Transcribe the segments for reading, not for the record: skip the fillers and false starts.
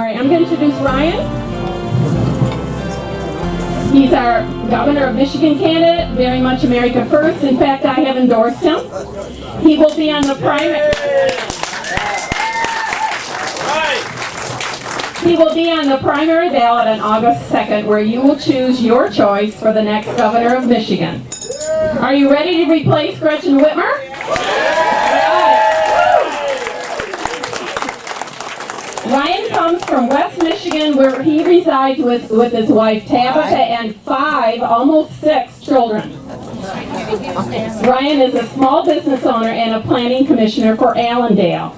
right, I'm going to introduce Ryan. He's our Governor of Michigan candidate, very much America First. In fact, I have endorsed him. He will be on the primary. He will be on the primary ballot on August 2nd, where you will choose your choice for the next Governor of Michigan. Are you ready to replace Gretchen Whitmer? Ryan comes from West Michigan, where he resides with his wife Tabitha and 5, almost 6 children. Ryan is a small business owner and a planning commissioner for Allendale.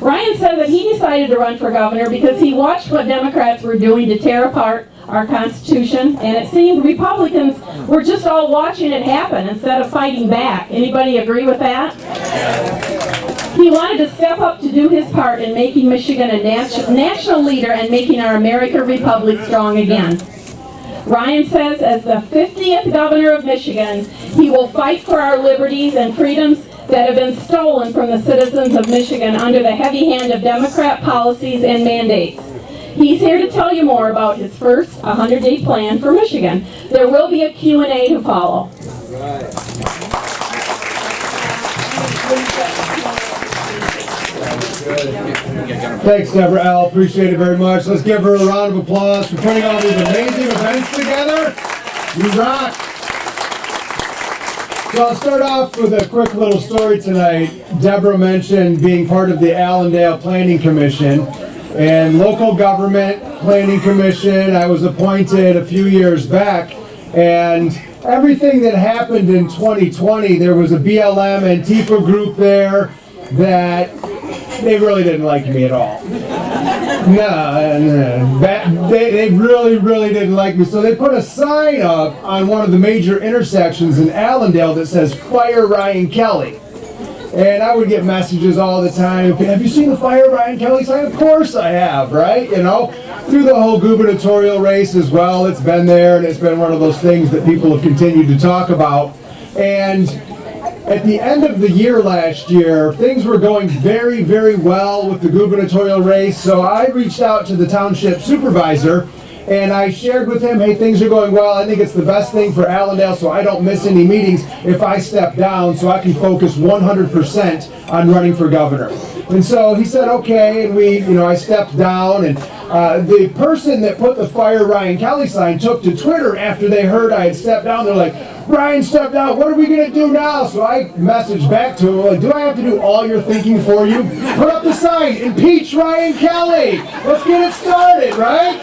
Ryan said that he decided to run for governor because he watched what Democrats were doing to tear apart our Constitution, and it seemed Republicans were just all watching it happen instead of fighting back. Anybody agree with that? He wanted to step up to do his part in making Michigan a national leader and making our American Republic strong again. Ryan says as the 50th governor of Michigan, he will fight for our liberties and freedoms that have been stolen from the citizens of Michigan under the heavy hand of Democrat policies and mandates. He's here to tell you more about his first 100-day plan for Michigan. There will be a Q&A to follow. Thanks, Deborah L. Appreciate it very much. Let's give her a round of applause for putting all these amazing events together. You rock. So I'll start off with a quick little story tonight. Deborah mentioned being part of the Allendale Planning Commission and local government planning commission. I was appointed a few years back, and everything that happened in 2020, there was a BLM Antifa group there that they really didn't like me at all. No. They really didn't like me. So they put a sign up on one of the major intersections in Allendale that says, "Fire Ryan Kelley." And I would get messages all the time. Have you seen the Fire Ryan Kelley sign? Of course I have, right? You know, through the whole gubernatorial race as well. It's been there, and it's been one of those things that people have continued to talk about. And at the end of the year last year, things were going very, very well with the gubernatorial race. So I reached out to the township supervisor, and I shared with him, hey, things are going well. I think it's the best thing for Allendale so I don't miss any meetings if I step down so I can focus 100% on running for governor. And so he said, okay, and I stepped down, and the person that put the Fire Ryan Kelley sign took to Twitter after they heard I had stepped down. They're like, Ryan stepped down, what are we going to do now? So I messaged back to him, like, do I have to do all your thinking for you? Put up the sign, impeach Ryan Kelley. Let's get it started, right?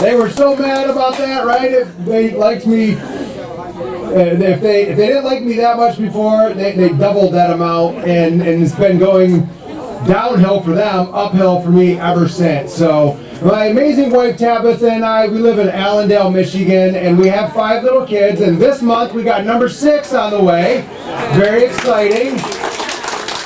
They were so mad about that, right? If they liked me, if they didn't like me that much before, they doubled that amount, and it's been going downhill for them, uphill for me ever since. So my amazing wife Tabitha and I, we live in Allendale, Michigan, and we have 5 little kids, and this month we got number 6 on the way. Very exciting.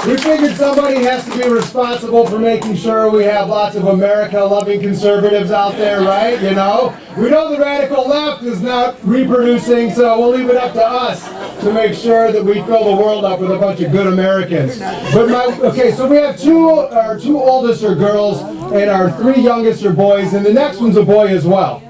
We figured somebody has to be responsible for making sure we have lots of America-loving conservatives out there, right? You know? We know the radical left is not reproducing, so we'll leave it up to us to make sure that we fill the world up with a bunch of good Americans. But so we have our 2 oldest are girls, and our 3 youngest are boys, and the next one's a boy as well.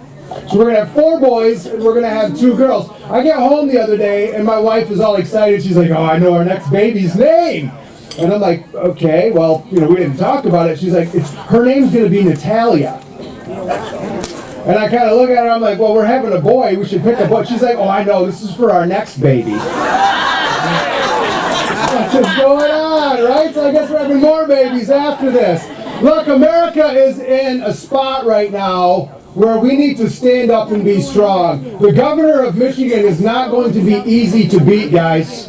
So we're going to have 4 boys, and we're going to have 2 girls. I got home the other day, and my wife is all excited. She's like, oh, I know our next baby's name. And I'm like, okay, well, we didn't talk about it. She's like, her name's going to be Natalia. And I kind of look at her, I'm like, well, we're having a boy. We should pick a boy. She's like, oh, I know. This is for our next baby. What's going on, right? So I guess we're having more babies after this. Look, America is in a spot right now where we need to stand up and be strong. The governor of Michigan is not going to be easy to beat, guys.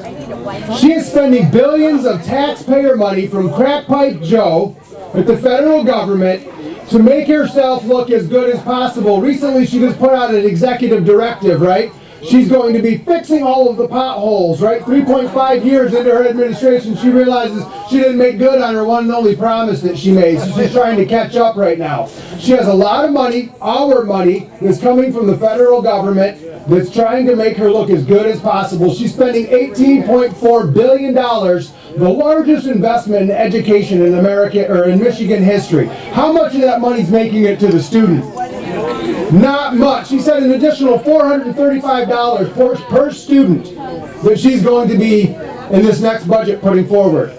She is spending billions of taxpayer money from Crack Pipe Joe at the federal government to make herself look as good as possible. Recently, she just put out an executive directive, right? She's going to be fixing all of the potholes, right? 3.5 years into her administration, she realizes she didn't make good on her one and only promise that she made. So she's trying to catch up right now. She has a lot of money, our money, that's coming from the federal government that's trying to make her look as good as possible. She's spending $18.4 billion, the largest investment in education in America or in Michigan history. How much of that money's making it to the student? Not much. She said an additional $435 per student that she's going to be in this next budget putting forward.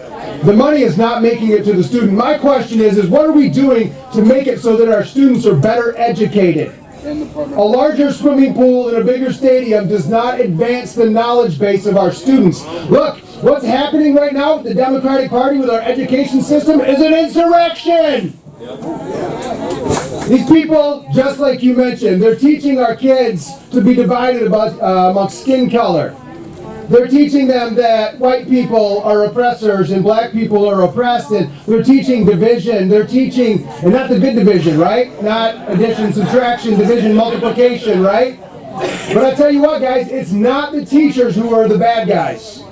The money is not making it to the student. My question is what are we doing to make it so that our students are better educated? A larger swimming pool and a bigger stadium does not advance the knowledge base of our students. Look, what's happening right now with the Democratic Party with our education system is an insurrection. These people, just like you mentioned, they're teaching our kids to be divided amongst skin color. They're teaching them that white people are oppressors and black people are oppressed, and they're teaching division. They're teaching, and not the good division, right? Not addition, subtraction, division, multiplication, right? But I tell you what, guys, it's not the teachers who are the bad guys.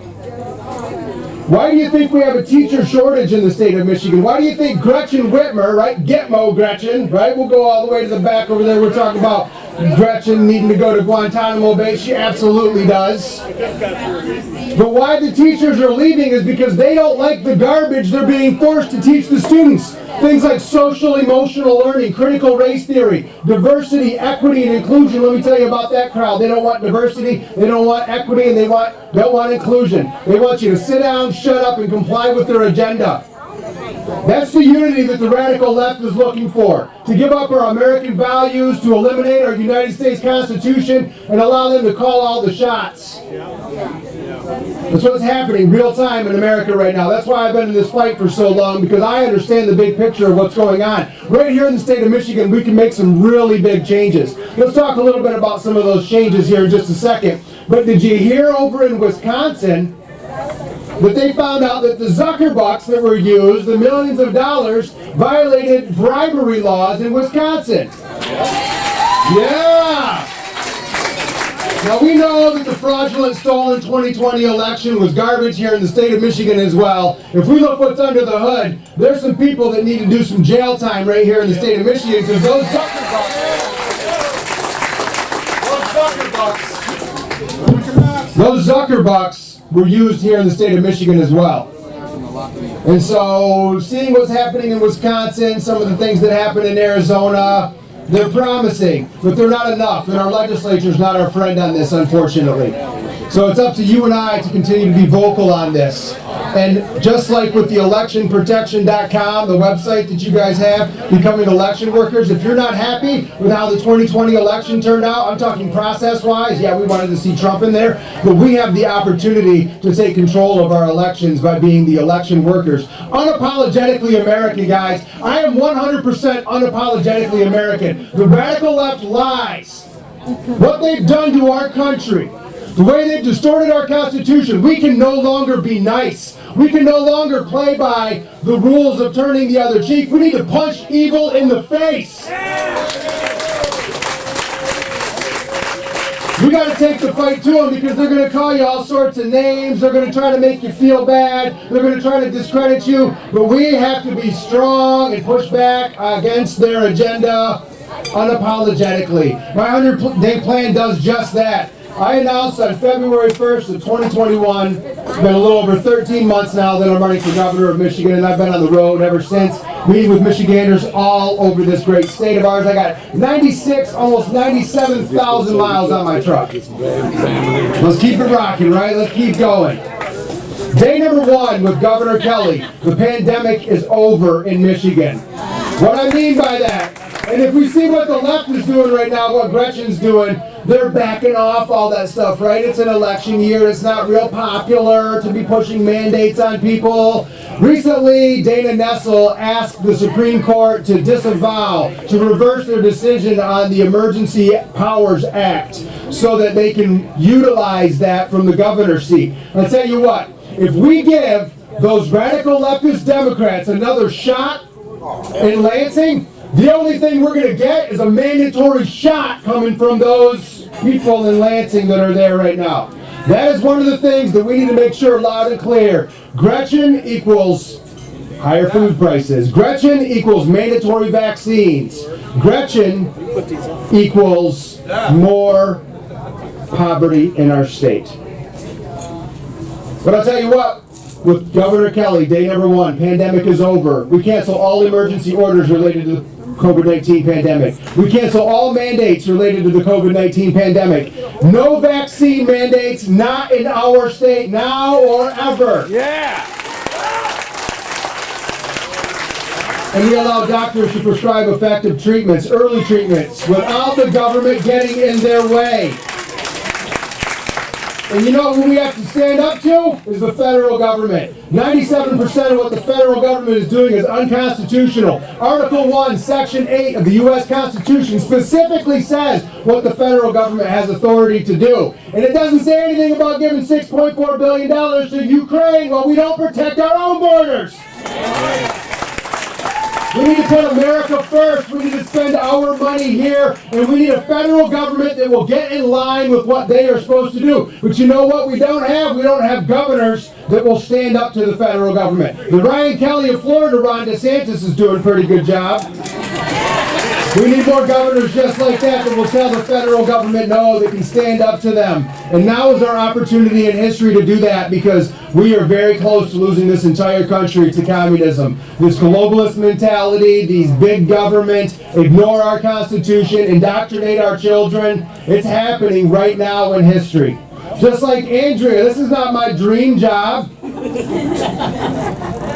Why do you think we have a teacher shortage in the state of Michigan? Why do you think Gretchen Whitmer, right? Gitmo Gretchen, right? We'll go all the way to the back over there. We're talking about Gretchen needing to go to Guantanamo Bay. She absolutely does. But why the teachers are leaving is because they don't like the garbage they're being forced to teach the students. Things like social emotional learning, critical race theory, diversity, equity, and inclusion. Let me tell you about that crowd. They don't want diversity, they don't want equity, and they don't want inclusion. They want you to sit down, shut up, and comply with their agenda. That's the unity that the radical left is looking for. To give up our American values, to eliminate our United States Constitution, and allow them to call all the shots. That's what's happening real time in America right now. That's why I've been in this fight for so long, because I understand the big picture of what's going on. Right here in the state of Michigan, we can make some really big changes. Let's talk a little bit about some of those changes here in just a second. But did you hear over in Wisconsin that they found out that the Zuckerbucks that were used, the millions of dollars, violated bribery laws in Wisconsin? Yeah! Now we know that the fraudulent, stolen 2020 election was garbage here in the state of Michigan as well. If we look what's under the hood, there's some people that need to do some jail time right here in the state of Michigan, because those Zuckerbucks were used here in the state of Michigan as well. And so, seeing what's happening in Wisconsin, some of the things that happened in Arizona, they're promising, but they're not enough, and our legislature is not our friend on this, unfortunately. So it's up to you and I to continue to be vocal on this. And just like with the electionprotection.com, the website that you guys have, becoming election workers, if you're not happy with how the 2020 election turned out, I'm talking process-wise, yeah, we wanted to see Trump in there, but we have the opportunity to take control of our elections by being the election workers. Unapologetically American, guys. I am 100% unapologetically American. The radical left lies. What they've done to our country, the way they've distorted our Constitution, we can no longer be nice. We can no longer play by the rules of turning the other cheek. We need to punch evil in the face. We got to take the fight to them, because they're going to call you all sorts of names. They're going to try to make you feel bad. They're going to try to discredit you. But we have to be strong and push back against their agenda unapologetically. My 100-day plan does just that. I announced on February 1st of 2021, it's been a little over 13 months now that I'm running for governor of Michigan, and I've been on the road ever since, meeting with Michiganders all over this great state of ours. I got 96, almost 97,000 miles on my truck. Let's keep it rocking, right? Let's keep going. Day number 1 with Governor Kelley. The pandemic is over in Michigan. What I mean by that, and if we see what the left is doing right now, what Gretchen's doing, they're backing off all that stuff, right? It's an election year. It's not real popular to be pushing mandates on people. Recently, Dana Nessel asked the Supreme Court to disavow, to reverse their decision on the Emergency Powers Act so that they can utilize that from the governor's seat. I'll tell you what, if we give those radical leftist Democrats another shot in Lansing, the only thing we're going to get is a mandatory shot coming from those people in Lansing that are there right now. That is one of the things that we need to make sure loud and clear. Gretchen equals higher food prices. Gretchen equals mandatory vaccines. Gretchen equals more poverty in our state. But I'll tell you what, with Governor Kelley, day number 1, pandemic is over. We cancel all emergency orders related to the COVID-19 pandemic. We cancel all mandates related to the COVID-19 pandemic. No vaccine mandates, not in our state, now or ever. Yeah! And we allow doctors to prescribe effective treatments, early treatments, without the government getting in their way. And you know who we have to stand up to? Is the federal government. 97% of what the federal government is doing is unconstitutional. Article 1, Section 8 of the U.S. Constitution specifically says what the federal government has authority to do. And it doesn't say anything about giving $6.4 billion to Ukraine while we don't protect our own borders. We need to put America first. We need to spend our money here, and we need a federal government that will get in line with what they are supposed to do. But you know what we don't have? We don't have governors that will stand up to the federal government. The Ryan Kelley of Florida, Ron DeSantis, is doing a pretty good job. We need more governors just like that will tell the federal government no, that can stand up to them. And now is our opportunity in history to do that, because we are very close to losing this entire country to communism. This globalist mentality, these big government, ignore our Constitution, indoctrinate our children. It's happening right now in history. Just like Andrea, this is not my dream job.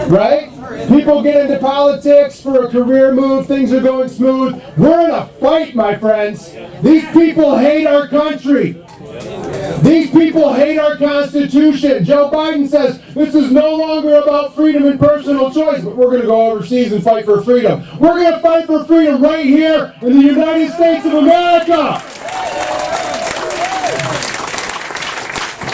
Right? People get into politics for a career move, things are going smooth. We're in a fight, my friends. These people hate our country. These people hate our Constitution. Joe Biden says this is no longer about freedom and personal choice, but we're going to go overseas and fight for freedom. We're going to fight for freedom right here in the United States of America.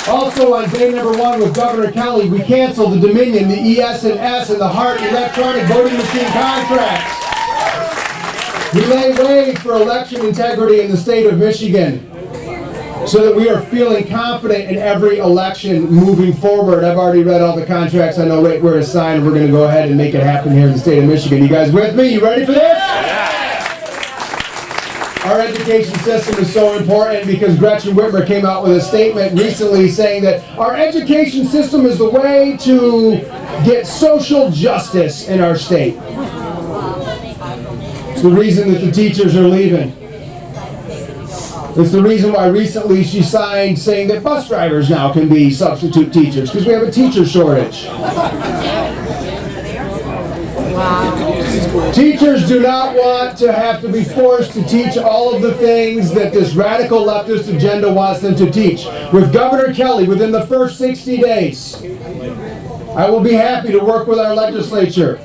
Also, on day number 1 with Governor Kelley, we canceled the Dominion, the ES&S, and the HART electronic voting machine contracts. We lay way for election integrity in the state of Michigan so that we are feeling confident in every election moving forward. I've already read all the contracts. I know right where to sign. We're going to go ahead and make it happen here in the state of Michigan. You guys with me? You ready for this? Our education system is so important because Gretchen Whitmer came out with a statement recently saying that our education system is the way to get social justice in our state. It's the reason that the teachers are leaving. It's the reason why recently she signed saying that bus drivers now can be substitute teachers, because we have a teacher shortage. Teachers do not want to have to be forced to teach all of the things that this radical leftist agenda wants them to teach. With Governor Kelley, within the first 60 days, I will be happy to work with our legislature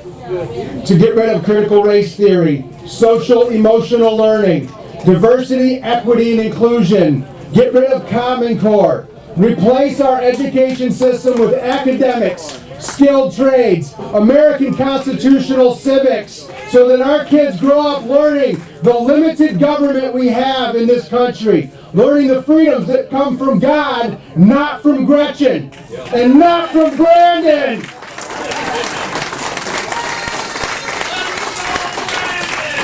to get rid of critical race theory, social emotional learning, diversity, equity, and inclusion, get rid of Common Core, replace our education system with academics, skilled trades, American constitutional civics, so that our kids grow up learning the limited government we have in this country, learning the freedoms that come from God, not from Gretchen, and not from Brandon.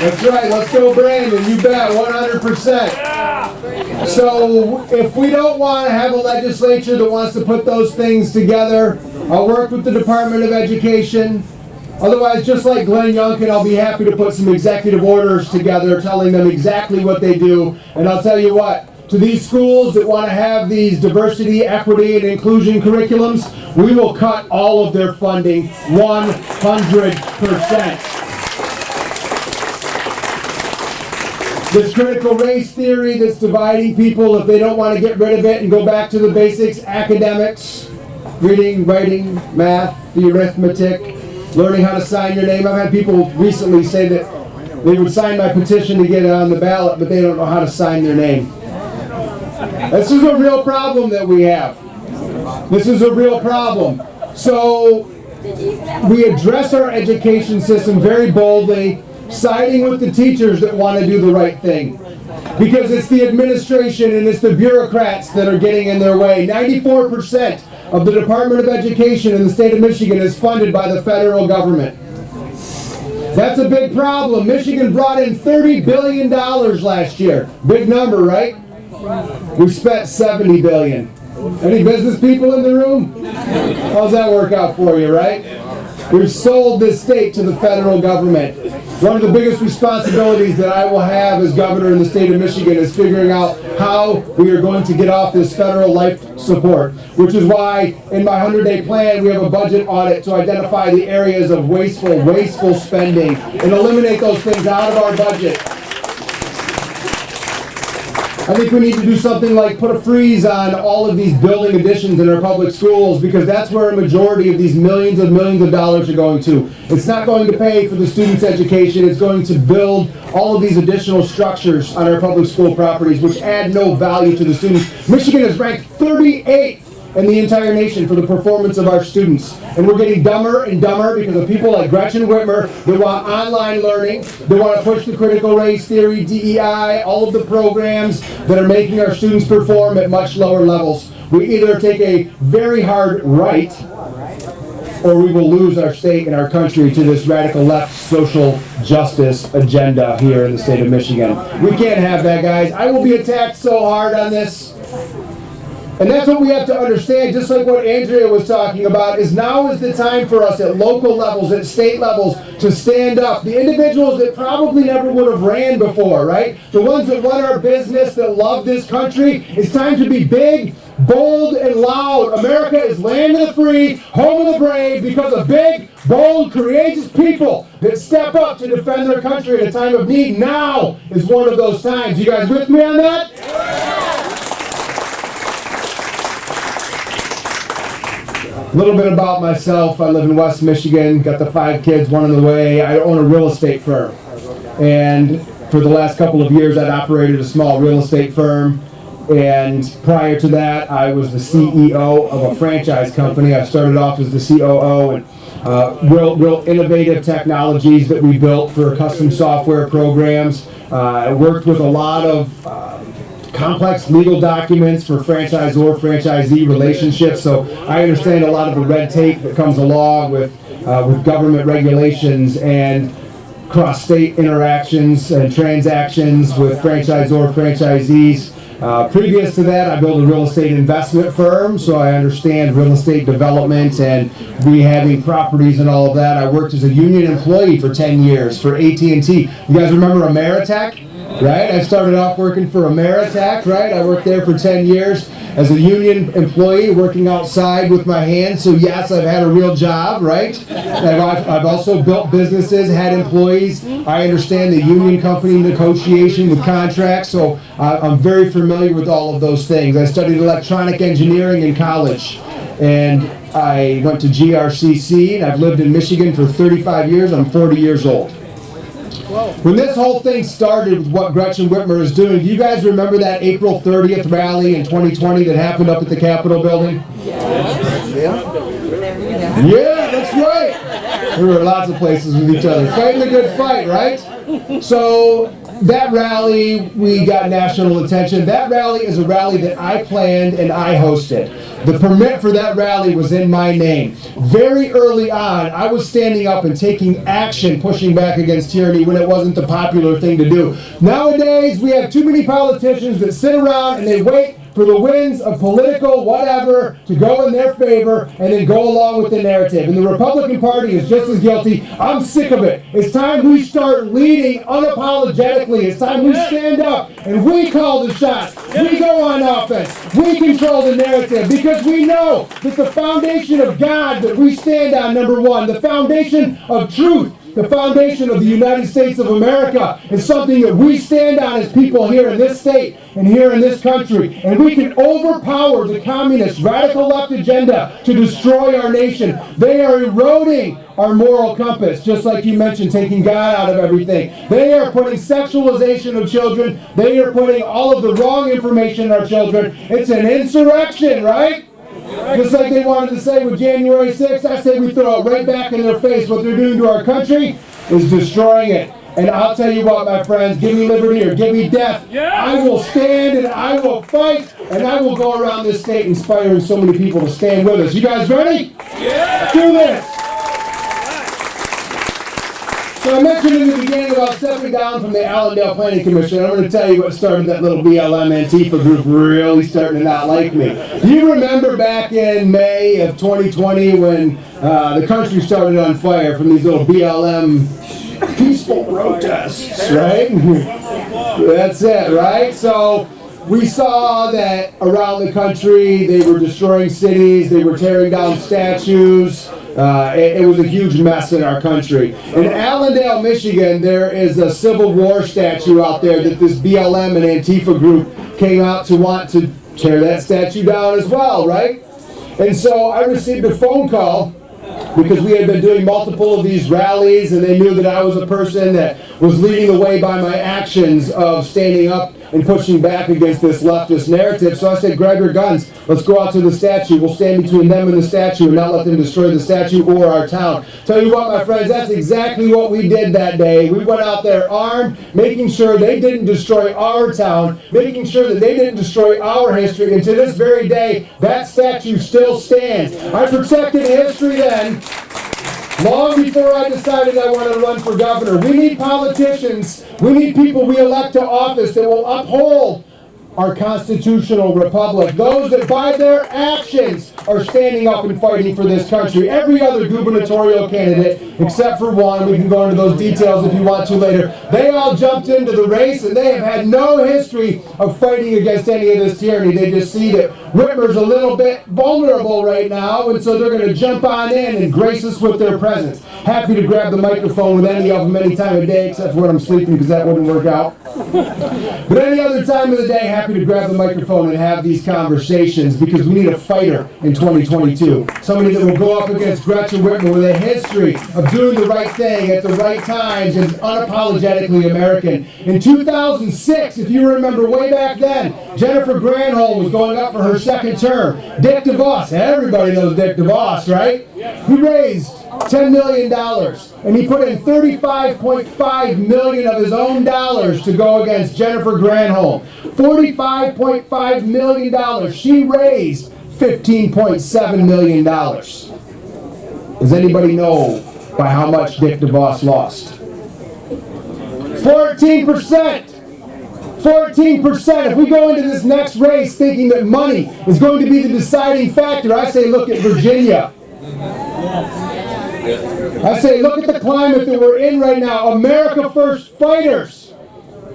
That's right, let's go Brandon, you bet, 100%. So if we don't want to have a legislature that wants to put those things together, I'll work with the Department of Education. Otherwise, just like Glenn Youngkin, I'll be happy to put some executive orders together telling them exactly what they do. And I'll tell you what, to these schools that want to have these diversity, equity, and inclusion curriculums, we will cut all of their funding 100%. This critical race theory that's dividing people, if they don't want to get rid of it and go back to the basics, academics, reading, writing, math, the arithmetic, learning how to sign your name. I've had people recently say that they would sign my petition to get it on the ballot, but they don't know how to sign their name. This is a real problem that we have. This is a real problem. So we address our education system very boldly, siding with the teachers that want to do the right thing. because it's the administration and it's the bureaucrats that are getting in their way. 94% of the Department of Education in the state of Michigan is funded by the federal government. That's a big problem. Michigan brought in $30 billion last year. Big number, right? We spent $70 billion. Any business people in the room? How's that work out for you, right? We've sold this state to the federal government. One of the biggest responsibilities that I will have as governor in the state of Michigan is figuring out how we are going to get off this federal life support, which is why in my 100-day plan we have a budget audit to identify the areas of wasteful spending and eliminate those things out of our budget. I think we need to do something like put a freeze on all of these building additions in our public schools, because that's where a majority of these millions of dollars are going to. It's not going to pay for the students' education. It's going to build all of these additional structures on our public school properties, which add no value to the students. Michigan is ranked 38th in the entire nation for the performance of our students. And we're getting dumber and dumber because of people like Gretchen Whitmer that want online learning, they want to push the critical race theory, DEI, all of the programs that are making our students perform at much lower levels. We either take a very hard right, or we will lose our state and our country to this radical left social justice agenda here in the state of Michigan. We can't have that, guys. I will be attacked so hard on this. And that's what we have to understand, just like what Andrea was talking about, is now is the time for us at local levels, at state levels, to stand up. The individuals that probably never would have ran before, right? The ones that run our business, that love this country. It's time to be big, bold, and loud. America is land of the free, home of the brave, because of big, bold, courageous people that step up to defend their country at a time of need. Now is one of those times. You guys with me on that? A little bit about myself. I live in West Michigan, got the 5 kids, one on the way. I own a real estate firm. And for the last couple of years, I'd operated a small real estate firm. And prior to that, I was the CEO of a franchise company. I started off as the COO, and real innovative technologies that we built for custom software programs. I worked with a lot of complex legal documents for franchisor-franchisee relationships, so I understand a lot of the red tape that comes along with government regulations and cross-state interactions and transactions with franchisor-franchisees. Previous to that, I built a real estate investment firm, so I understand real estate development and rehabbing properties and all of that. I worked as a union employee for 10 years for AT&T. You guys remember Ameritech? Right? I started off working for Ameritech, right? I worked there for 10 years as a union employee, working outside with my hands. So yes, I've had a real job, right? I've also built businesses, had employees. I understand the union company negotiation with contracts, so I'm very familiar with all of those things. I studied electronic engineering in college, and I went to GRCC, and I've lived in Michigan for 35 years. I'm 40 years old. When this whole thing started with what Gretchen Whitmer is doing, do you guys remember that April 30th rally in 2020 that happened up at the Capitol building? Yeah, that's right. We were lots of places with each other. Fighting a good fight, right? So that rally, we got national attention. That rally is a rally that I planned and I hosted. The permit for that rally was in my name. Very early on, I was standing up and taking action, pushing back against tyranny when it wasn't the popular thing to do. Nowadays, we have too many politicians that sit around and they wait for the winds of political whatever to go in their favor and then go along with the narrative. And the Republican Party is just as guilty. I'm sick of it. It's time we start leading unapologetically. It's time we stand up and we call the shots. We go on offense. We control the narrative because we know that the foundation of God that we stand on, number one, the foundation of truth, the foundation of the United States of America is something that we stand on as people here in this state and here in this country. And we can overpower the communist radical left agenda to destroy our nation. They are eroding our moral compass, just like you mentioned, taking God out of everything. They are putting sexualization of children. They are putting all of the wrong information in our children. It's an insurrection, right? Just like they wanted to say with January 6th, I say we throw it right back in their face. What they're doing to our country is destroying it. And I'll tell you what, my friends, give me liberty or give me death. I will stand and I will fight, and I will go around this state inspiring so many people to stand with us. You guys ready? Yeah. Do this. So I mentioned in the beginning about stepping down from the Allendale Planning Commission. I'm going to tell you what started that little BLM Antifa group really starting to not like me. Do you remember back in May of 2020 when the country started on fire from these little BLM peaceful protests, right? That's it, right? So we saw that around the country they were destroying cities, they were tearing down statues. It was a huge mess in our country. In Allendale, Michigan, there is a Civil War statue out there that this BLM and Antifa group came out to want to tear that statue down as well, right? And so I received a phone call because we had been doing multiple of these rallies, and they knew that I was a person that was leading the way by my actions of standing up and pushing back against this leftist narrative. So I said, grab your guns, let's go out to the statue. We'll stand between them and the statue and not let them destroy the statue or our town. Tell you what, my friends, that's exactly what we did that day. We went out there armed, making sure they didn't destroy our town, making sure that they didn't destroy our history. And to this very day, that statue still stands. I protected history then, long before I decided I wanted to run for governor. We need politicians, we need people we elect to office that will uphold our constitutional republic. Those that by their actions are standing up and fighting for this country. Every other gubernatorial candidate, except for one, we can go into those details if you want to later, they all jumped into the race and they have had no history of fighting against any of this tyranny. They just see that Whitmer's a little bit vulnerable right now, and so they're going to jump on in and grace us with their presence. Happy to grab the microphone with any of them any time of day, except for when I'm sleeping, because that wouldn't work out. But any other time of the day, happy to grab the microphone and have these conversations, because we need a fighter in 2022. Somebody that will go up against Gretchen Whitmer with a history of doing the right thing at the right times and unapologetically American. In 2006, if you remember way back then, Jennifer Granholm was going up for her second term. Dick DeVos, everybody knows Dick DeVos, right? He raised $10 million, and he put in $35.5 million of his own dollars to go against Jennifer Granholm. $45.5 million. She raised $15.7 million. Does anybody know by how much Dick DeVos lost? 14%. 14%. If we go into this next race thinking that money is going to be the deciding factor, I say look at Virginia. I say look at the climate that we're in right now. America First fighters.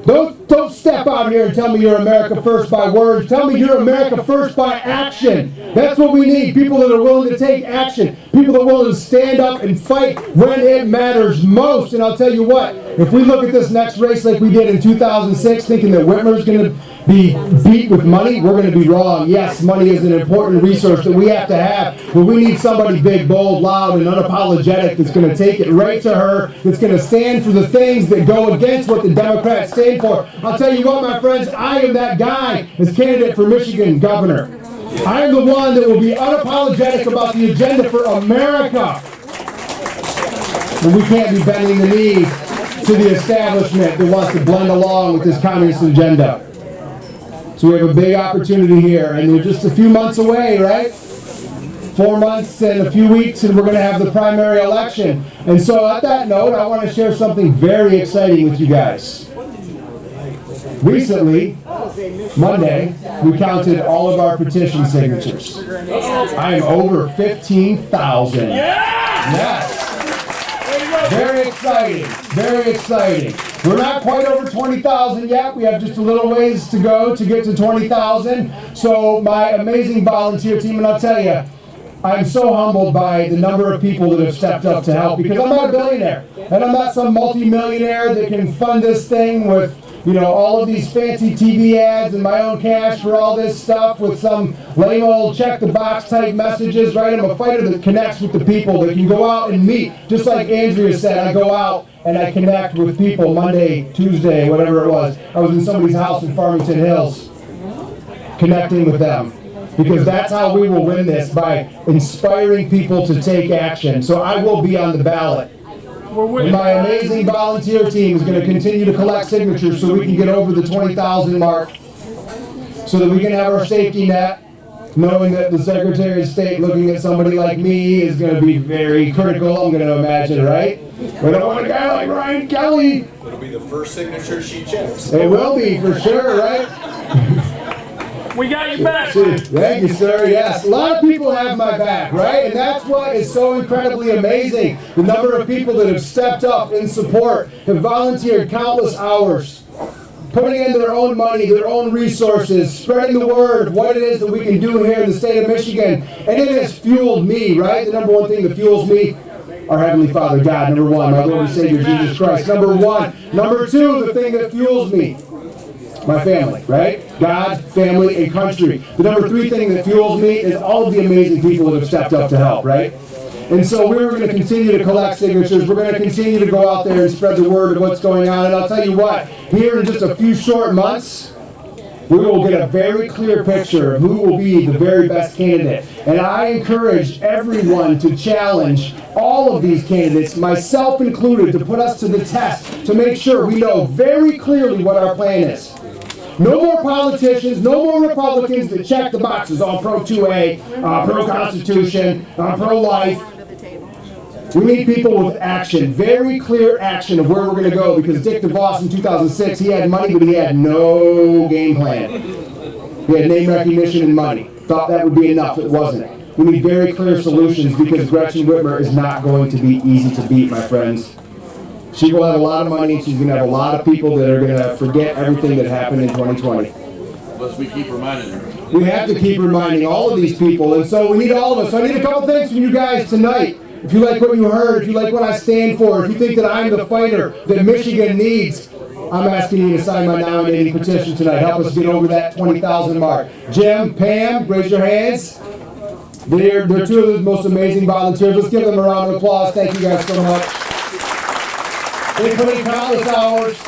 Don't step out here and tell me you're America First by words. Tell me you're America First by action. That's what we need. People that are willing to take action. People that are willing to stand up and fight when it matters most. And I'll tell you what, if we look at this next race like we did in 2006, thinking that Whitmer's going to be beat with money, we're going to be wrong. Yes, money is an important resource that we have to have, but we need somebody big, bold, loud, and unapologetic that's going to take it right to her, that's going to stand for the things that go against what the Democrats stand for. I'll tell you what, my friends, I am that guy as candidate for Michigan governor. I am the one that will be unapologetic about the agenda for America. And we can't be bending the knee to the establishment that wants to blend along with this communist agenda. So we have a big opportunity here, and we're just a few months away, right? 4 months and a few weeks, and we're going to have the primary election. And so at that note, I want to share something very exciting with you guys. Recently, Monday, we counted all of our petition signatures. I am over 15,000. Yes! Very exciting, very exciting. We're not quite over 20,000 yet. We have just a little ways to go to get to 20,000. So my amazing volunteer team, and I'll tell you, I'm so humbled by the number of people that have stepped up to help, because I'm not a billionaire, and I'm not some multi-millionaire that can fund this thing with, you know, all of these fancy TV ads and my own cash for all this stuff with some lame old check-the-box type messages, right? I'm a fighter that connects with the people, that can go out and meet. Just like Andrea said, I go out and I connect with people Monday, Tuesday, whatever it was. I was in somebody's house in Farmington Hills, connecting with them. Because that's how we will win this, by inspiring people to take action. So I will be on the ballot And my amazing volunteer team is going to continue to collect signatures so we can get over the 20,000 mark, so that we can have our safety net, knowing that the Secretary of State looking at somebody like me is going to be very critical, I'm going to imagine, right? We don't want a guy like Ryan Kelley. It'll be the first signature she checks. It will be, for sure, right? We got your back. Thank you, sir. Yes, a lot of people have my back, right? And that's what is so incredibly amazing. The number of people that have stepped up in support, have volunteered countless hours, putting in their own money, their own resources, spreading the word of what it is that we can do here in the state of Michigan. And it has fueled me, right? The number one thing that fuels me, our Heavenly Father, God, number one, our Lord and Savior, Jesus Christ, number one. Number two, the thing that fuels me, my family, right? God, family, and country. The number three thing that fuels me is all of the amazing people that have stepped up to help, right? And so we're going to continue to collect signatures. We're going to continue to go out there and spread the word of what's going on. And I'll tell you what, here in just a few short months, we will get a very clear picture of who will be the very best candidate. And I encourage everyone to challenge all of these candidates, myself included, to put us to the test, to make sure we know very clearly what our plan is. No more politicians, no more Republicans that check the boxes on pro-2A, pro-Constitution, pro-life. We need people with action, very clear action of where we're going to go, because Dick DeVos in 2006, he had money, but he had no game plan. He had name recognition and money. Thought that would be enough. It wasn't. We need very clear solutions, because Gretchen Whitmer is not going to be easy to beat, my friends. She will have a lot of money. She's going to have a lot of people that are going to forget everything that happened in 2020. Unless we keep reminding her. We have to keep reminding all of these people, and so we need all of us. So I need a couple things from you guys tonight. If you like what you heard, if you like what I stand for, if you think that I'm the fighter that Michigan needs, I'm asking you to sign my nominating petition tonight. Help us get over that 20,000 mark. Jim, Pam, raise your hands. They're two of the most amazing volunteers. Let's give them a round of applause. Thank you guys so much. They put in countless hours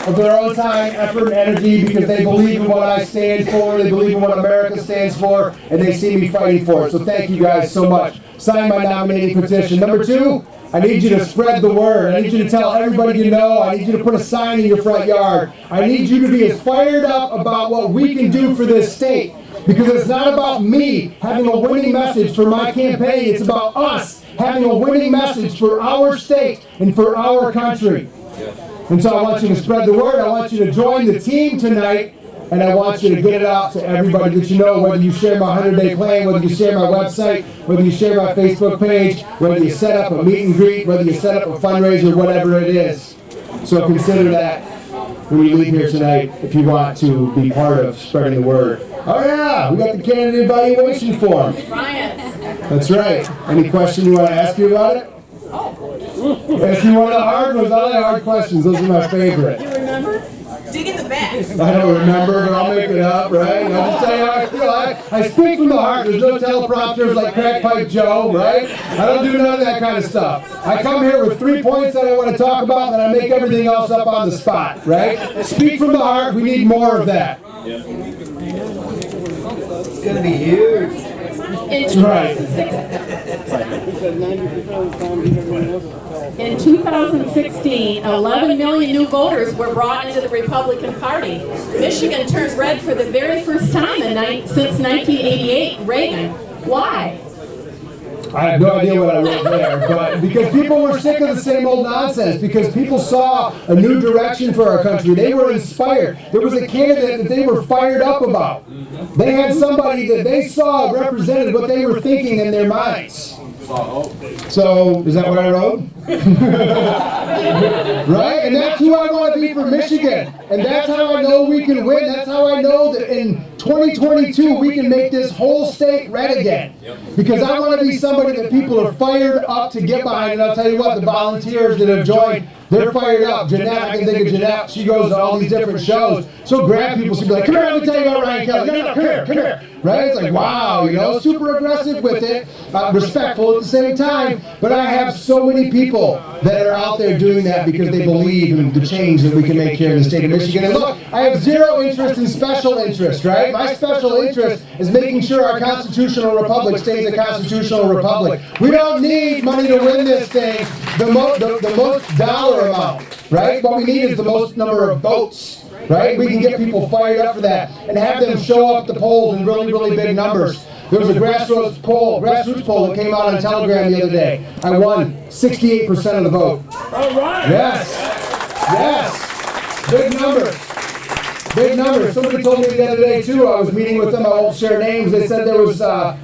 of their own time, effort, and energy, because they believe in what I stand for, they believe in what America stands for, and they see me fighting for it. So thank you guys so much. Sign my nominating petition. Number two, I need you to spread the word. I need you to tell everybody you know. I need you to put a sign in your front yard. I need you to be as fired up about what we can do for this state, because it's not about me having a winning message for my campaign. It's about us having a winning message for our state and for our country. And so I want you to spread the word. I want you to join the team tonight, and I want you to get it out to everybody that you know, whether you share my 100-day plan, whether you share my website, whether you share my Facebook page, whether you set up a meet and greet, whether you set up a fundraiser, whatever it is. So consider that when you leave here tonight, if you want to be part of spreading the word. Oh yeah, we got the candidate evaluation form. That's right. Any question you want to ask you about it? If you want the hard ones, I like hard questions. Those are my favorite. You remember? Dig in the back. I don't remember, but I'll make it up, right? I'll just tell you how I feel. I speak from the heart. There's no teleprompters like Crack Pipe Joe, right? I don't do none of that kind of stuff. I come here with 3 points that I want to talk about, and I make everything else up on the spot, right? Speak from the heart. We need more of that. It's going to be huge. That's right. In 2016, 11 million new voters were brought into the Republican Party. Michigan turns red for the very first time since 1988, Reagan. Why? I have no idea what I wrote there, but because people were sick of the same old nonsense, because people saw a new direction for our country. They were inspired. There was a candidate that they were fired up about. They had somebody that they saw represented what they were thinking in their minds. So, is that what I wrote? Right? And that's who I want to be for Michigan. And that's how I know we can win. That's how I know that in 2022 we can make this whole state red again. Because I want to be somebody that people are fired up to get behind. And I'll tell you what, the volunteers that have joined, they're fired up. Jeanette, I can think of Jeanette. She goes to all these different shows. So grab people, she'll be like, come here, let me tell you about Ryan Kelley. No, come here. Right? It's like, wow, you know, super aggressive with it, respectful at the same time. But I have so many people that are out there doing that because they believe in the change that we can make here in the state of Michigan. And look, I have zero interest in special interest, right? My special interest is making sure our constitutional republic stays a constitutional republic. We don't need money to win this thing, the most dollar amount, right? What we need is the most number of votes, right? We can get people fired up for that and have them show up at the polls in really, really big numbers. There was a grassroots poll that came out on Telegram the other day. I won 68% of the vote. All right. Yes. Big numbers. Big numbers. Somebody told me the other day too, I was meeting with them, I won't share names, they said there was a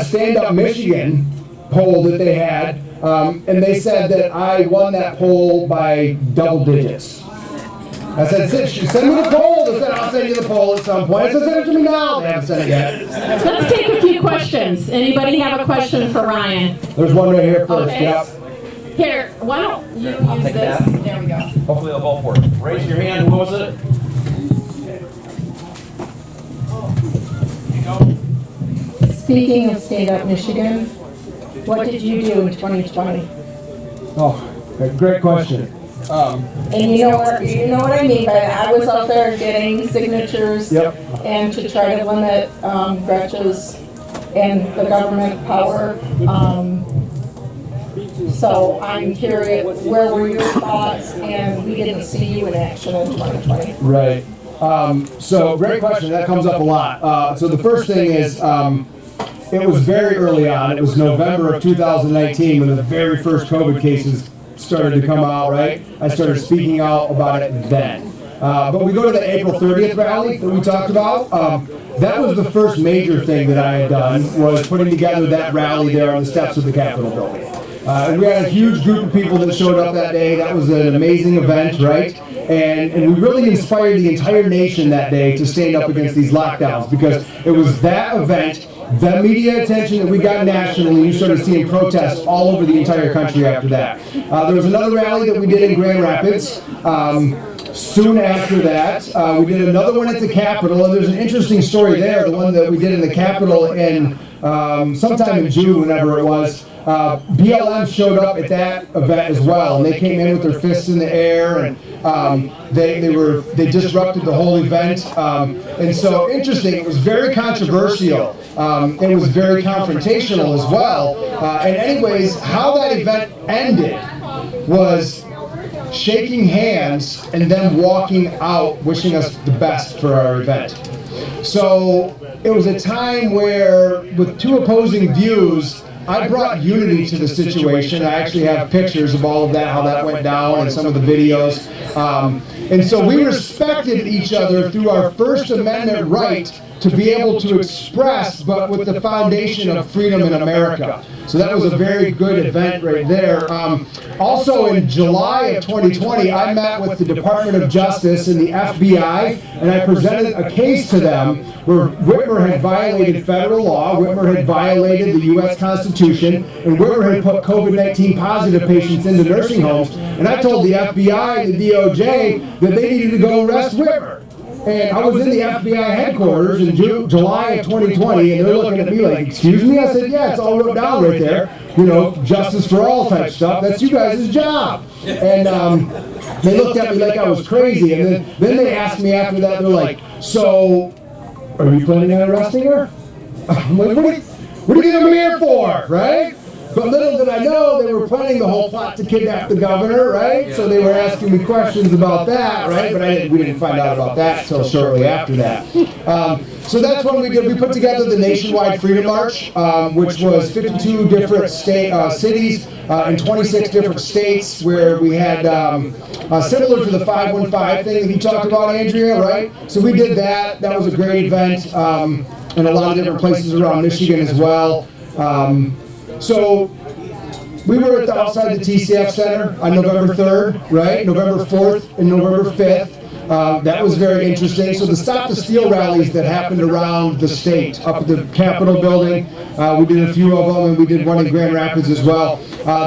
Stand Up Michigan poll that they had, and they said that I won that poll by double digits. I said, send me the poll. They said, I'll send you the poll at some point. I said, send it to me now. They haven't sent it yet. Let's take a few questions. Anybody have a question for Ryan? There's one right here first. Okay. Yep. Here, why don't you use take this? that. There we go. Hopefully they'll both work. Raise your hand. Who was it? Speaking of State of Michigan, what did you do in 2020? Oh, great question. And you know what I mean by that. I was out there getting signatures Yep. and to try to limit Gretchen's and the government power. So I'm curious, where were your thoughts? And we didn't see you in action in 2020. Right. So great question. That comes up a lot. So the first thing is, it was very early on. It was November of 2019 when the very first COVID cases started to come out, right? I started speaking out about it then. But we go to the April 30th rally that we talked about. That was the first major thing that I had done, was putting together that rally there on the steps of the Capitol building. And we had a huge group of people that showed up that day. That was an amazing event, right? And we really inspired the entire nation that day to stand up against these lockdowns, because it was that event, the media attention that we got nationally. You started seeing protests all over the entire country after that. There was another rally that we did in Grand Rapids. Soon after that, we did another one at the Capitol, and there's an interesting story there. The one that we did in the Capitol in sometime in June, whenever it was. BLM showed up at that event as well, and they came in with their fists in the air, and they disrupted the whole event. And so interesting, it was very controversial. It was very confrontational as well. And anyways, how that event ended was shaking hands and then walking out, wishing us the best for our event. So it was a time where, with two opposing views, I brought unity to the situation. I actually have pictures of all of that, how that went down, and some of the videos. And so we respected each other through our First Amendment right to be able to express, but with the foundation of freedom in America. So that was a very good event right there. Also in July of 2020, I met with the Department of Justice and the FBI, and I presented a case to them where Whitmer had violated federal law, Whitmer had violated the U.S. Constitution, and Whitmer had put COVID-19 positive patients into nursing homes. And I told the FBI and the DOJ that they needed to go arrest Whitmer. And I was in the FBI headquarters in July of 2020, and they're looking at me like, excuse me? I said, yeah, it's all wrote down right there. You know, justice for all type stuff. That's you guys' job. And they looked at me like I was crazy. And then they asked me after that, they're like, so, are you planning on arresting her? I'm like, what are you going to be here for, right? But little did I know, they were planning the whole plot to kidnap the governor, right? So they were asking me questions about that, right? But we didn't find out about that until shortly after that. So that's when we did. We put together the Nationwide Freedom March, which was 52 different cities in 26 different states, where we had similar to the 515 thing that you talked about, Andrea, right? So we did that. That was a great event in a lot of different places around Michigan as well. So we were outside the TCF Center on November 3rd, right? November 4th and November 5th. That was very interesting. So the Stop the Steal rallies that happened around the state, up at the Capitol building, we did a few of them, and we did one in Grand Rapids as well.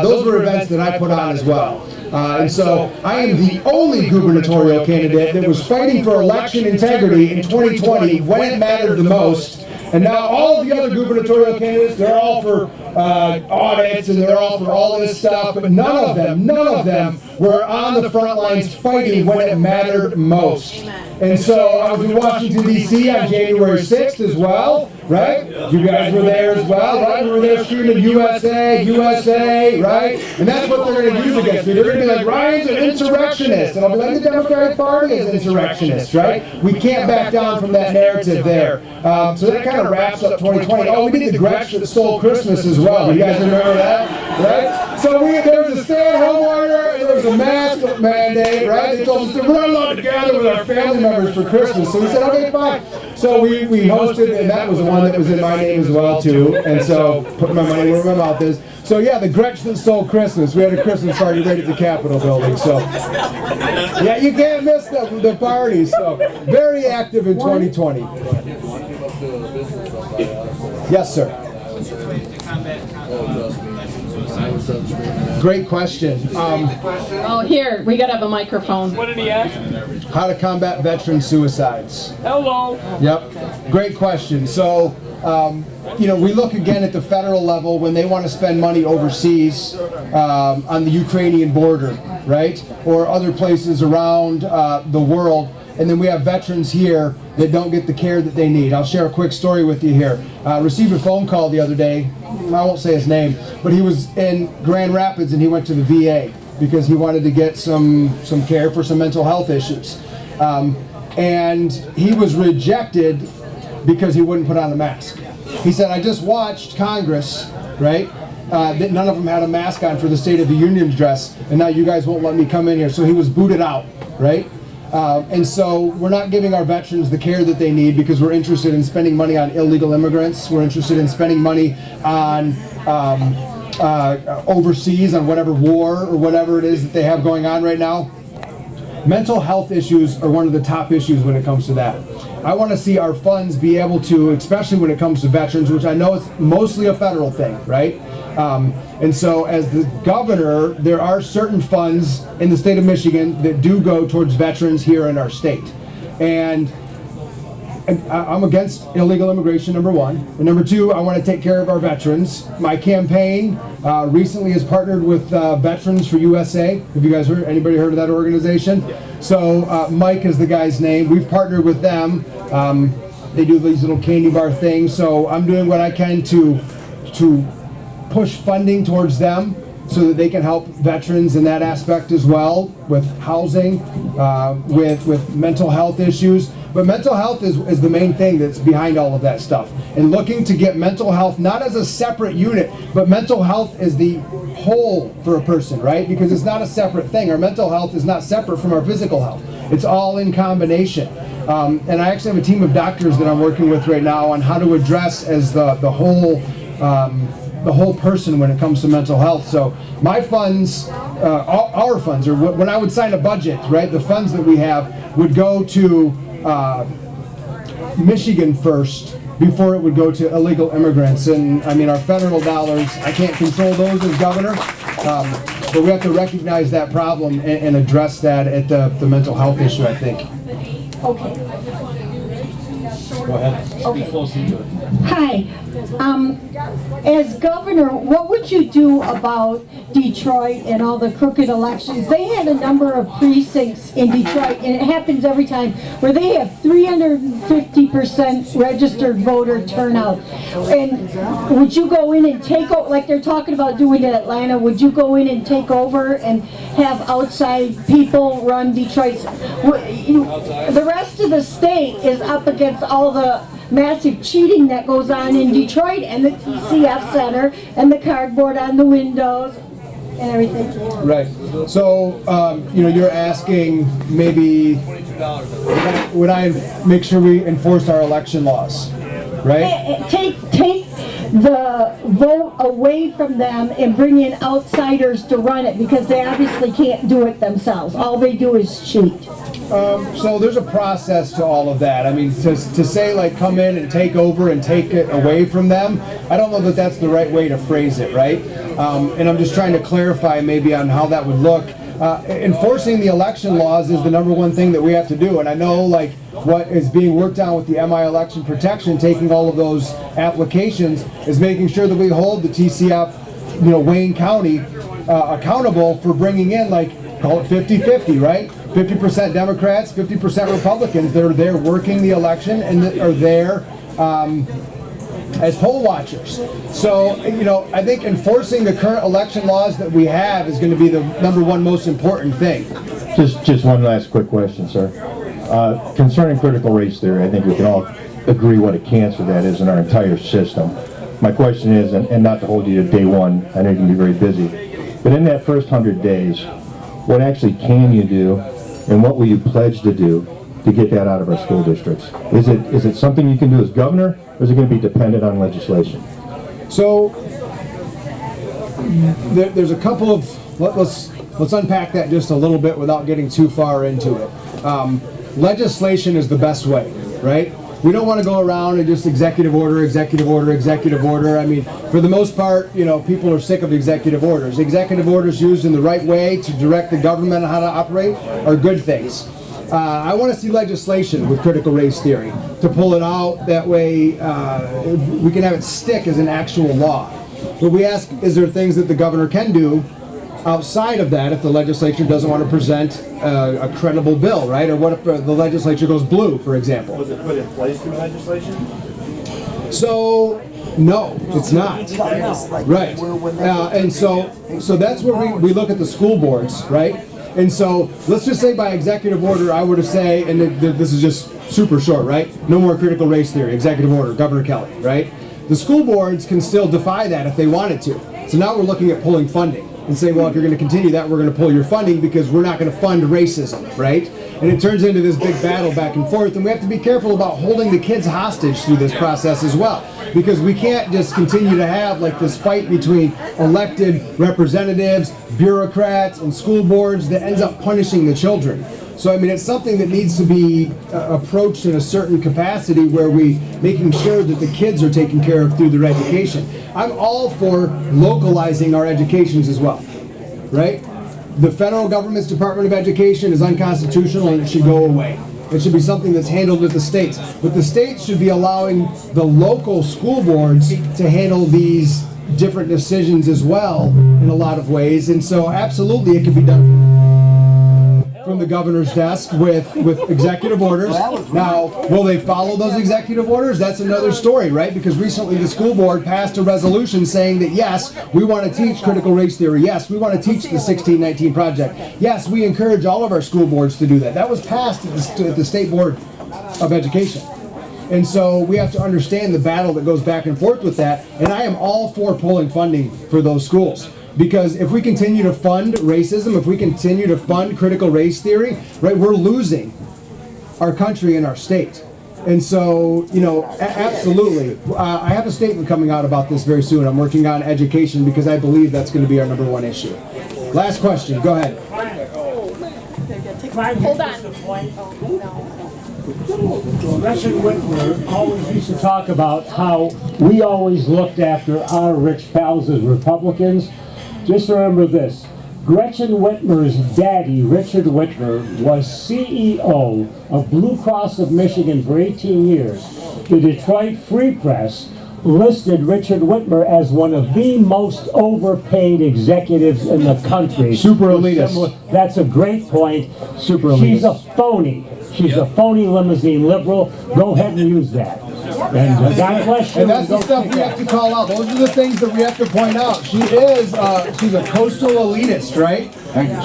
Those were events that I put on as well. And so I am the only gubernatorial candidate that was fighting for election integrity in 2020 when it mattered the most, And now all the other gubernatorial candidates, they're all for audits and they're all for all this stuff, but none of them were on the front lines fighting when it mattered most. And so I was in Washington, D.C. on January 6th as well, right? You guys were there as well, right? We were there screaming USA, USA, right? And that's what they're going to use against me. They're going to be like, Ryan's an insurrectionist. And I'll be like, the Democratic Party is insurrectionist, right? We can't back down from that narrative there. So that kind of wraps up 2020. Oh, we did the Gretsch that stole Christmas as well. You guys remember that, right? So there was a stay-at-home order, and there was a mask mandate, right? They told us that we're not allowed to gather with our family members for Christmas. So we said, okay, fine. So we hosted, and that was the one that was in my name as well, too. And so, put my money where my mouth is. So yeah, the Gretsch that stole Christmas. We had a Christmas party right at the Capitol building. So yeah, you can't miss the party. So very active in 2020. Yes, sir. Great question. Oh, here, we gotta have a microphone. What did he ask? How to combat veteran suicides. Hello. Yep. Great question. So, we look again at the federal level when they want to spend money overseas on the Ukrainian border, right? Or other places around the world. And then we have veterans here that don't get the care that they need. I'll share a quick story with you here. Received a phone call the other day. I won't say his name, but he was in Grand Rapids and he went to the VA because he wanted to get some care for some mental health issues. And he was rejected because he wouldn't put on a mask. He said, I just watched Congress, right? That none of them had a mask on for the State of the Union address, and now you guys won't let me come in here. So he was booted out, right? And so we're not giving our veterans the care that they need because we're interested in spending money on illegal immigrants. We're interested in spending money on overseas, on whatever war or whatever it is that they have going on right now. Mental health issues are one of the top issues when it comes to that. I want to see our funds be able to, especially when it comes to veterans, which I know is mostly a federal thing, right? And so as the governor, there are certain funds in the state of Michigan that do go towards veterans here in our state. And I'm against illegal immigration, number one. And number two, I want to take care of our veterans. My campaign recently has partnered with Veterans for USA. Have you guys heard, anybody heard of that organization? Yeah. So Mike is the guy's name. We've partnered with them. They do these little candy bar things. So I'm doing what I can to push funding towards them so that they can help veterans in that aspect as well, with housing, with mental health issues. But mental health is the main thing that's behind all of that stuff. And looking to get mental health, not as a separate unit, but mental health is the whole for a person, right? Because it's not a separate thing. Our mental health is not separate from our physical health. It's all in combination. And I actually have a team of doctors that I'm working with right now on how to address as the whole person when it comes to mental health. So my funds, our funds, or when I would sign a budget, right, the funds that we have would go to Michigan first before it would go to illegal immigrants. And I mean, our federal dollars, I can't control those as governor, but we have to recognize that problem and address that at the mental health issue, I think. Okay. Go ahead. Okay. Be close to it. Hi. As governor, what would you do about Detroit and all the crooked elections? They had a number of precincts in Detroit, and it happens every time, where they have 350% registered voter turnout. And would you go in and take over, like they're talking about doing in Atlanta, would you go in and take over and have outside people run Detroit? The rest of the state is up against all the massive cheating that goes on in Detroit, and the TCF Center, and the cardboard on the windows, and everything. Right. So, you're asking maybe, would I make sure we enforce our election laws, right? Take the vote away from them and bring in outsiders to run it, because they obviously can't do it themselves. All they do is cheat. So there's a process to all of that. I mean, to say like come in and take over and take it away from them, I don't know that that's the right way to phrase it, right? And I'm just trying to clarify maybe on how that would look. enforcing the election laws is the number one thing that we have to do. And I know, like, what is being worked on with the MI election protection, taking all of those applications, is making sure that we hold the TCF, Wayne County accountable for bringing in, like, call it 50-50, right? 50% Democrats, 50% Republicans that are there working the election and that are there as poll watchers. So, I think enforcing the current election laws that we have is going to be the number one most important thing. Just one last quick question, sir. Concerning critical race theory, I think we can all agree what a cancer that is in our entire system. My question is, and not to hold you to day one, I know you can be very busy, but in that first 100 days, what actually can you do, and what will you pledge to do to get that out of our school districts? Is it something you can do as governor, or is it going to be dependent on legislation? So there's a couple of, let's unpack that just a little bit without getting too far into it. Legislation is the best way, right? We don't want to go around and just executive order, executive order, executive order. I mean, for the most part, people are sick of executive orders. Executive orders used in the right way to direct the government on how to operate are good things. I want to see legislation with critical race theory to pull it out. That way we can have it stick as an actual law. But we ask, is there things that the governor can do outside of that if the legislature doesn't want to present a credible bill, right? Or what if the legislature goes blue, for example? Was it put in place through legislation? So, no, it's not. Right. And so that's where we look at the school boards, right? And so let's just say by executive order, I were to say, and this is just super short, right? No more critical race theory, executive order, Governor Kelley, right? The school boards can still defy that if they wanted to. So now we're looking at pulling funding and saying, well, if you're going to continue that, we're going to pull your funding because we're not going to fund racism, right? And it turns into this big battle back and forth, and we have to be careful about holding the kids hostage through this process as well, because we can't just continue to have like this fight between elected representatives, bureaucrats, and school boards that ends up punishing the children. So, I mean, it's something that needs to be approached in a certain capacity where we making sure that the kids are taken care of through their education. I'm all for localizing our educations as well, right? The federal government's Department of Education is unconstitutional and it should go away. It should be something that's handled with the states. But the states should be allowing the local school boards to handle these different decisions as well in a lot of ways. And so absolutely it could be done from the governor's desk with executive orders. Now, will they follow those executive orders? That's another story, right? Because recently the school board passed a resolution saying that yes, we want to teach critical race theory. Yes, we want to teach the 1619 Project. Yes, we encourage all of our school boards to do that. That was passed at the State Board of Education. And so we have to understand the battle that goes back and forth with that. And I am all for pulling funding for those schools. Because if we continue to fund racism, if we continue to fund critical race theory, right, we're losing our country and our state. And so, absolutely. I have a statement coming out about this very soon. I'm working on education because I believe that's going to be our number one issue. Last question. Go ahead. Hold on. Gretchen Whitmer always used to talk about how we always looked after our rich pals as Republicans. Just remember this, Gretchen Whitmer's daddy, Richard Whitmer, was CEO of Blue Cross of Michigan for 18 years. The Detroit Free Press listed Richard Whitmer as one of the most overpaid executives in the country. Super elitist. That's a great point. Super elitist. She's a phony. She's a phony limousine liberal. Go ahead and use that. And God bless you. And that's the stuff we have to call out. Those are the things that we have to point out. She is, she's a coastal elitist, right?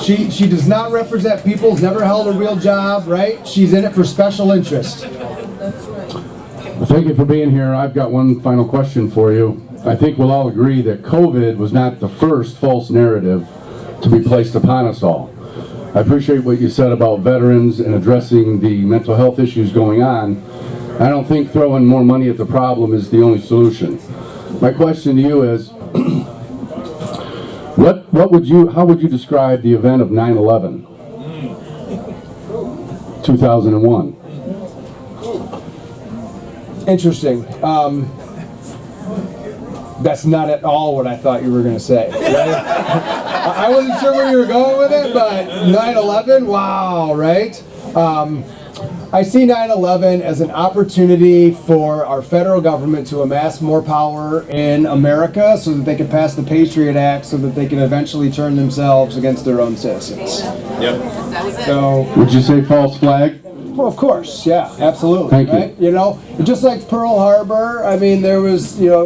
She does not represent people, has never held a real job, right? She's in it for special interest. Well, thank you for being here. I've got one final question for you. I think we'll all agree that COVID was not the first false narrative to be placed upon us all. I appreciate what you said about veterans and addressing the mental health issues going on. I don't think throwing more money at the problem is the only solution. My question to you is, how would you describe the event of 9/11, 2001? Interesting. That's not at all what I thought you were going to say. Right? I wasn't sure where you were going with it, but 9/11, wow, right? I see 9/11 as an opportunity for our federal government to amass more power in America so that they can pass the Patriot Act so that they can eventually turn themselves against their own citizens. Yep. That was it. So, Would you say false flag? well, of course, yeah, absolutely. Thank you. Right? You know, just like Pearl Harbor, I mean, there was, you know,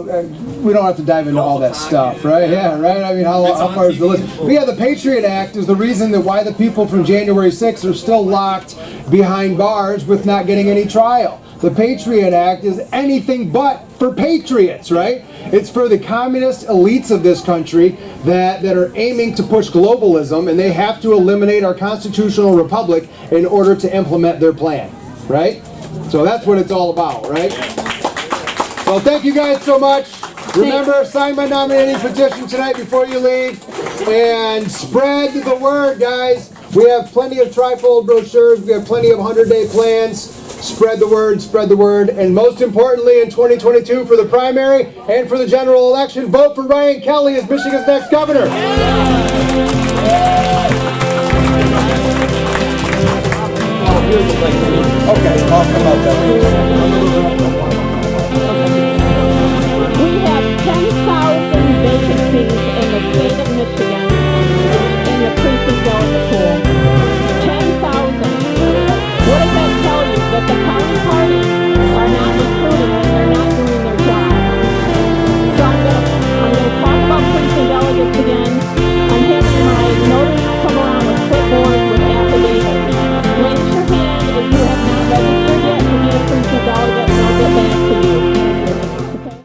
we don't have to dive into all that stuff, right? Yeah, right? I mean, how far is the list? But yeah, the Patriot Act is the reason that why the people from January 6th are still locked behind bars with not getting any trial. The Patriot Act is anything but for patriots, right? It's for the communist elites of this country that are aiming to push globalism, and they have to eliminate our constitutional republic in order to implement their plan, right? So that's what it's all about, right? Well, thank you guys so much. Remember, sign my nominating petition tonight before you leave, and spread the word, guys. We have plenty of trifold brochures. We have plenty of 100-day plans. Spread the word, and most importantly in 2022 for the primary and for the general election, vote for Ryan Kelley as Michigan's next governor. Okay, talk about that.